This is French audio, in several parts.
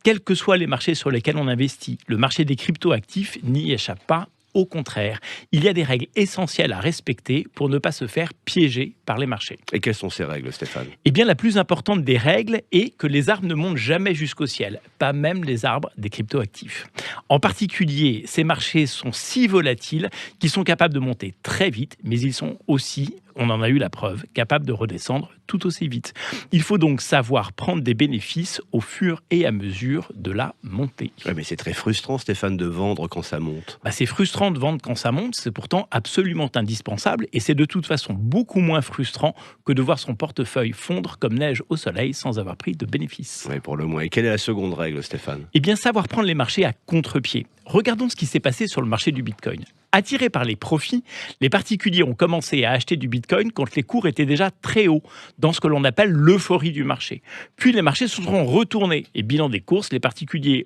quels que soient les marchés sur lesquels on investit. Le marché des cryptoactifs n'y échappe pas. Au contraire, il y a des règles essentielles à respecter pour ne pas se faire piéger par les marchés. Et quelles sont ces règles, Stéphane? Eh bien, la plus importante des règles est que les arbres ne montent jamais jusqu'au ciel, pas même les arbres des cryptoactifs. En particulier, ces marchés sont si volatiles qu'ils sont capables de monter très vite, mais ils sont aussi, on en a eu la preuve, capables de redescendre tout aussi vite. Il faut donc savoir prendre des bénéfices au fur et à mesure de la montée. Ouais, mais c'est très frustrant, Stéphane, de vendre quand ça monte. C'est frustrant de vendre quand ça monte, c'est pourtant absolument indispensable et c'est de toute façon beaucoup moins frustrant que de voir son portefeuille fondre comme neige au soleil sans avoir pris de bénéfices. Oui, pour le moins. Et quelle est la seconde règle, Stéphane? Eh bien, savoir prendre les marchés à contre-pied. Regardons ce qui s'est passé sur le marché du Bitcoin. Attirés par les profits, les particuliers ont commencé à acheter du Bitcoin quand les cours étaient déjà très hauts, dans ce que l'on appelle l'euphorie du marché. Puis les marchés se sont retournés. Et bilan des courses, les particuliers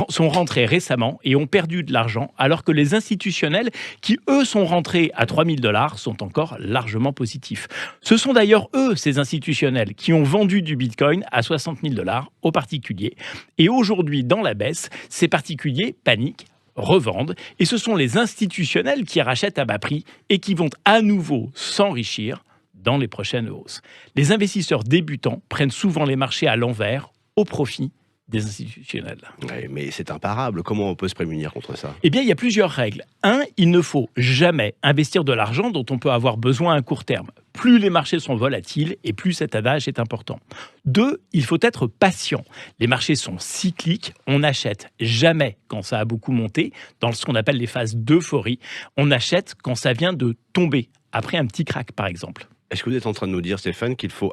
sont rentrés récemment et ont perdu de l'argent, alors que les institutionnels, qui eux sont rentrés à 3 000 $, sont encore largement positifs. Ce sont d'ailleurs eux, ces institutionnels, qui ont vendu du Bitcoin à 60 000 $ aux particuliers. Et aujourd'hui, dans la baisse, ces particuliers paniquent, revendent, et ce sont les institutionnels qui rachètent à bas prix et qui vont à nouveau s'enrichir dans les prochaines hausses. Les investisseurs débutants prennent souvent les marchés à l'envers au profit des institutionnels. Ouais, mais c'est imparable. Comment on peut se prémunir contre ça? Eh bien, il y a plusieurs règles. 1, il ne faut jamais investir de l'argent dont on peut avoir besoin à court terme. Plus les marchés sont volatiles et plus cet adage est important. 2, il faut être patient. Les marchés sont cycliques. On n'achète jamais quand ça a beaucoup monté, dans ce qu'on appelle les phases d'euphorie. On achète quand ça vient de tomber, après un petit crack par exemple. Est-ce que vous êtes en train de nous dire, Stéphane, qu'il faut